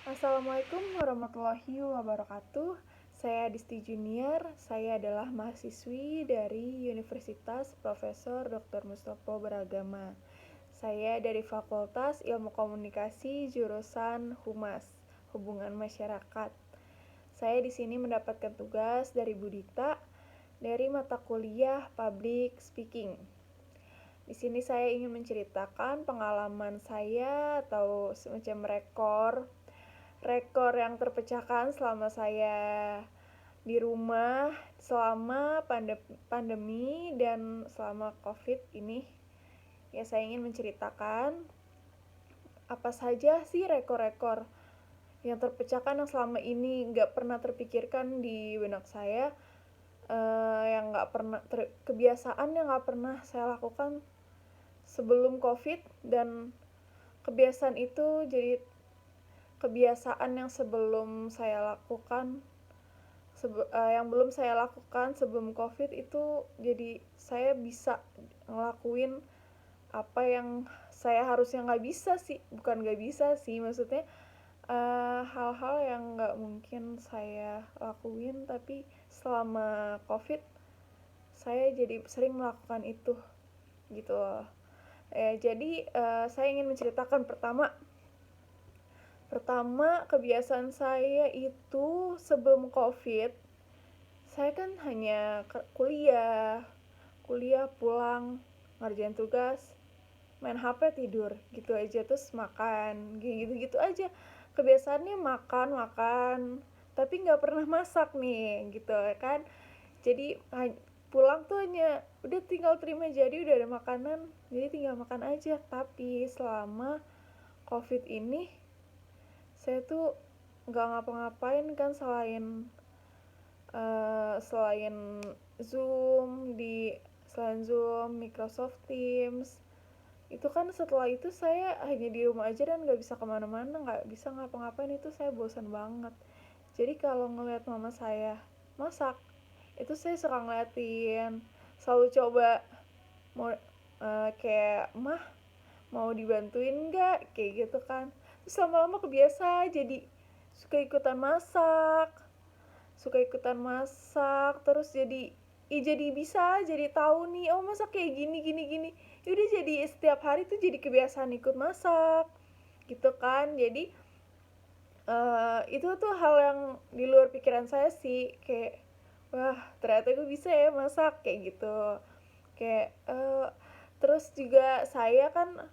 Assalamualaikum warahmatullahi wabarakatuh. Saya Disti Junior. Saya adalah mahasiswi dari Universitas Profesor Dr. Mustopo Beragama. Saya dari Fakultas Ilmu Komunikasi jurusan Humas, Hubungan Masyarakat. Saya di sini mendapatkan tugas dari Bu Dita dari mata kuliah Public Speaking. Di sini saya ingin menceritakan pengalaman saya atau semacam rekor yang terpecahkan selama saya di rumah selama pandemi dan selama COVID ini. Ya, saya ingin menceritakan apa saja sih rekor-rekor yang terpecahkan yang selama ini nggak pernah terpikirkan di benak saya, yang nggak pernah kebiasaan yang nggak pernah saya lakukan sebelum COVID, dan kebiasaan itu jadi kebiasaan yang sebelum saya lakukan yang belum saya lakukan sebelum COVID itu, jadi saya bisa ngelakuin apa yang saya harusnya nggak bisa sih, bukan nggak bisa sih, maksudnya hal-hal yang nggak mungkin saya lakuin, tapi selama COVID saya jadi sering melakukan itu gitu loh. Jadi saya ingin menceritakan pertama kebiasaan saya itu sebelum COVID. Saya kan hanya kuliah pulang, ngerjain tugas, main HP, tidur gitu aja, terus makan gitu-gitu aja. Kebiasaannya makan makan, tapi nggak pernah masak nih gitu kan. Jadi pulang tuh hanya udah tinggal terima, jadi udah ada makanan, jadi tinggal makan aja. Tapi selama COVID ini saya tuh nggak ngapa-ngapain kan, selain Zoom, selain Zoom, Microsoft Teams. Itu kan setelah itu saya hanya di rumah aja dan nggak bisa kemana-mana, nggak bisa ngapa-ngapain, itu saya bosan banget. Jadi kalau ngeliat mama saya masak, itu saya suka ngeliatin, selalu coba mau kayak, mah mau dibantuin nggak, kayak gitu kan. Terus lama-lama kebiasa, jadi suka ikutan masak terus jadi bisa, jadi tahu nih, oh masak kayak gini gini gini. Udah, jadi setiap hari tuh jadi kebiasaan ikut masak gitu kan. Jadi itu tuh hal yang di luar pikiran saya sih, kayak wah ternyata gue bisa ya masak kayak gitu. Kayak terus juga saya kan,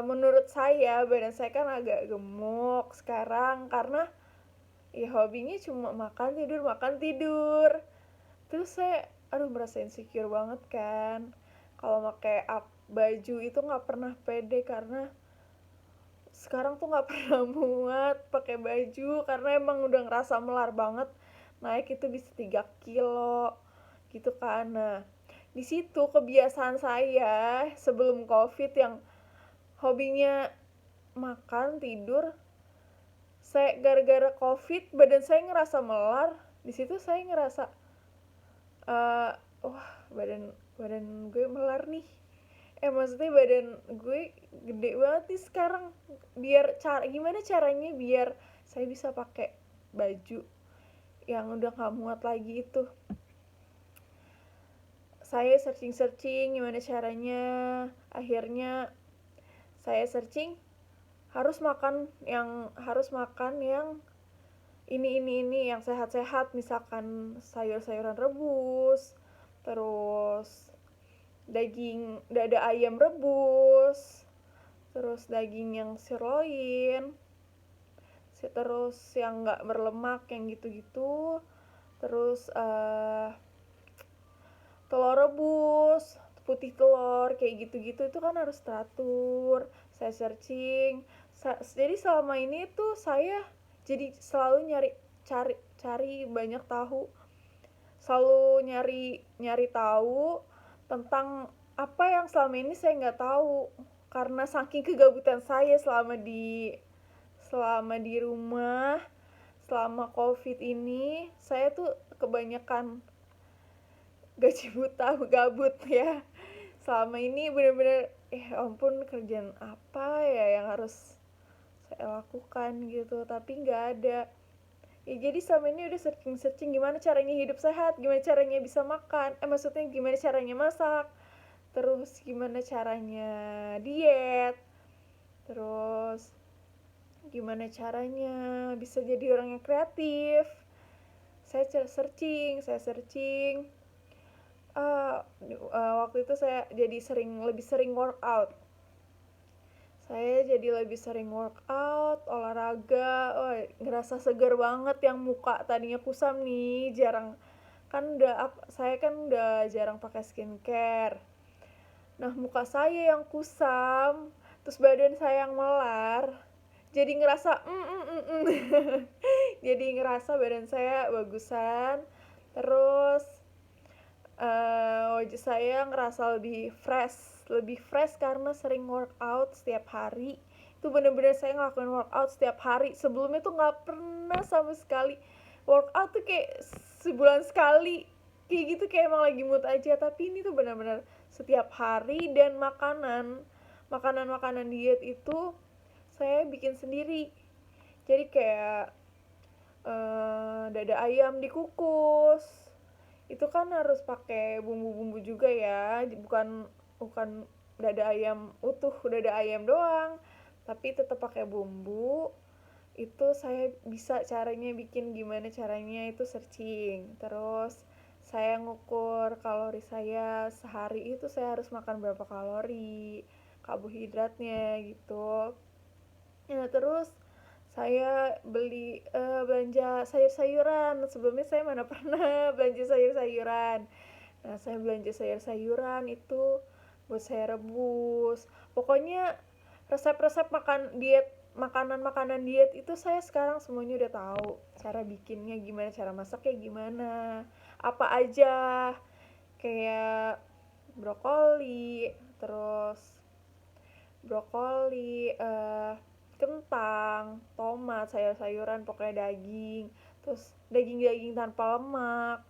menurut saya badan saya kan agak gemuk sekarang karena ya hobinya cuma makan tidur. Terus saya merasa insecure banget kan kalau pakai baju itu, nggak pernah pede karena sekarang tuh nggak pernah muat pakai baju karena emang udah ngerasa melar banget, naik itu bisa 3 kilo gitu kan. Nah, di situ kebiasaan saya sebelum COVID yang hobinya makan tidur, saya gara-gara COVID badan saya ngerasa melar. Di situ saya ngerasa, uh, wah, badan badan gue melar nih. Maksudnya badan gue gede banget nih sekarang. Gimana caranya biar saya bisa pakai baju yang udah nggak muat lagi itu. Saya searching gimana caranya. Akhirnya saya searching, harus makan yang ini yang sehat-sehat, misalkan sayur-sayuran rebus, terus dada ayam rebus, terus daging yang sirloin, terus yang nggak berlemak yang gitu-gitu, terus telur rebus, putih telur kayak gitu-gitu, itu kan harus teratur. Saya searching. Jadi selama ini tuh saya jadi selalu cari banyak tahu, selalu nyari nyari tahu tentang apa yang selama ini saya nggak tahu, karena saking kegabutan saya selama di rumah, selama COVID ini. Saya tuh kebanyakan gaji buta, gabut ya. Selama ini bener-bener ampun, kerjaan apa ya yang harus saya lakukan gitu, tapi nggak ada. Ya jadi selama ini udah searching gimana caranya hidup sehat, gimana caranya bisa makan, maksudnya gimana caranya masak, terus gimana caranya diet, terus gimana caranya bisa jadi orang yang kreatif. Saya searching waktu itu saya jadi lebih sering workout. Saya jadi lebih sering workout, olahraga. Oh, ngerasa segar banget, yang muka tadinya kusam nih, saya kan udah jarang pakai skincare. Nah, muka saya yang kusam, terus badan saya yang melar, jadi ngerasa jadi ngerasa badan saya bagusan. Terus wajah saya ngerasa lebih fresh karena sering workout setiap hari. Itu bener-bener saya ngelakuin workout setiap hari, sebelumnya tuh nggak pernah sama sekali. Workout tuh kayak sebulan sekali, kayak gitu, kayak emang lagi mood aja. Tapi ini tuh bener-bener setiap hari. Dan makanan diet itu saya bikin sendiri. Jadi kayak dada ayam dikukus, itu kan harus pakai bumbu-bumbu juga ya, bukan bukan dada ayam utuh, dada ayam doang, tapi tetap pakai bumbu. Itu saya bisa caranya bikin gimana caranya, itu searching. Terus saya ngukur kalori saya sehari, itu saya harus makan berapa kalori, karbohidratnya gitu. Ya, terus saya belanja sayur-sayuran. Sebelumnya saya mana pernah belanja sayur-sayuran. Nah, saya belanja sayur-sayuran itu buat saya rebus. Pokoknya resep-resep makanan-makanan diet itu saya sekarang semuanya udah tahu. Cara bikinnya gimana, cara masaknya gimana, apa aja. Kayak brokoli, terus kentang, tomat, sayur-sayuran, pokoknya daging, terus daging-daging tanpa lemak,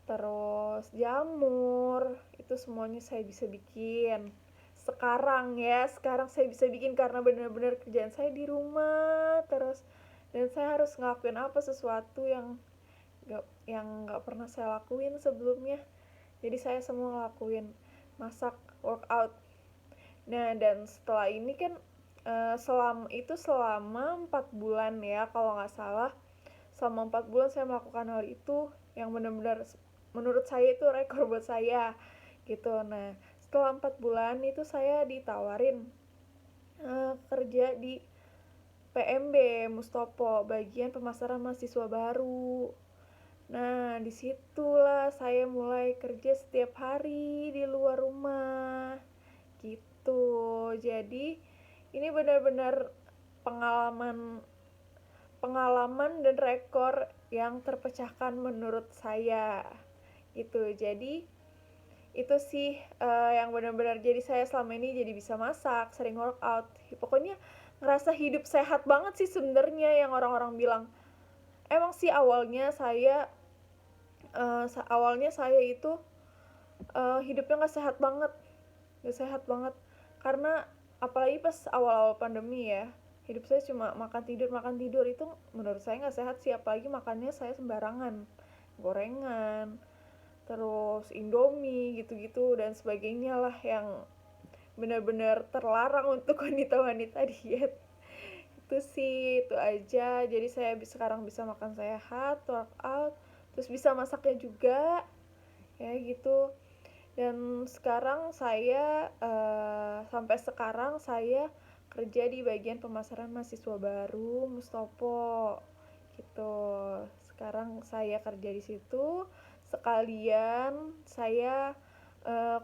terus jamur, itu semuanya saya bisa bikin. Sekarang saya bisa bikin karena benar-benar kerjaan saya di rumah terus, dan saya harus ngelakuin sesuatu yang nggak pernah saya lakuin sebelumnya. Jadi saya semua ngelakuin, masak, workout. Nah, dan setelah ini kan selama 4 bulan ya kalau nggak salah. Selama 4 bulan saya melakukan hal itu, yang benar-benar menurut saya itu rekor buat saya gitu. Nah, setelah 4 bulan itu saya ditawarin kerja di PMB Mustopo, bagian pemasaran mahasiswa baru. Nah, disitulah saya mulai kerja setiap hari di luar rumah gitu. Jadi ini benar-benar pengalaman pengalaman dan rekor yang terpecahkan menurut saya gitu. Jadi itu sih yang benar-benar jadi saya selama ini jadi bisa masak, sering workout, pokoknya ngerasa hidup sehat banget sih sebenarnya. Yang orang-orang bilang, emang sih awalnya saya itu hidupnya nggak sehat banget, karena apalagi pas awal-awal pandemi ya, hidup saya cuma makan tidur. Itu menurut saya nggak sehat sih, apalagi makannya saya sembarangan, gorengan, terus indomie gitu-gitu dan sebagainya lah, yang benar-benar terlarang untuk wanita-wanita diet. Itu sih, itu aja. Jadi saya sekarang bisa makan sehat, workout, terus bisa masaknya juga ya gitu. Dan sampai sekarang saya kerja di bagian pemasaran mahasiswa baru Mustopo gitu. Sekarang saya kerja di situ, sekalian saya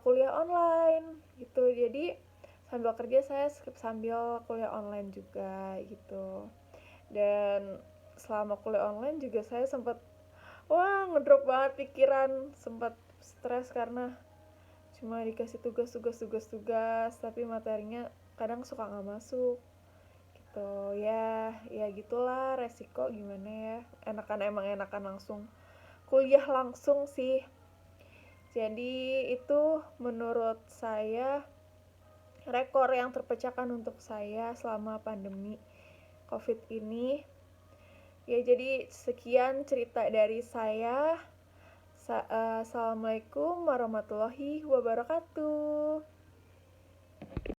kuliah online gitu. Jadi sambil kerja saya sambil kuliah online juga gitu. Dan selama kuliah online juga saya sempat ngedrop banget pikiran, sempat stres karena cuma dikasih tugas tapi materinya kadang suka nggak masuk gitu. Ya gitulah, resiko gimana ya, enakan langsung kuliah langsung sih. Jadi itu menurut saya rekor yang terpecahkan untuk saya selama pandemi. COVID ini. Ya, jadi sekian cerita dari saya. Assalamualaikum warahmatullahi wabarakatuh.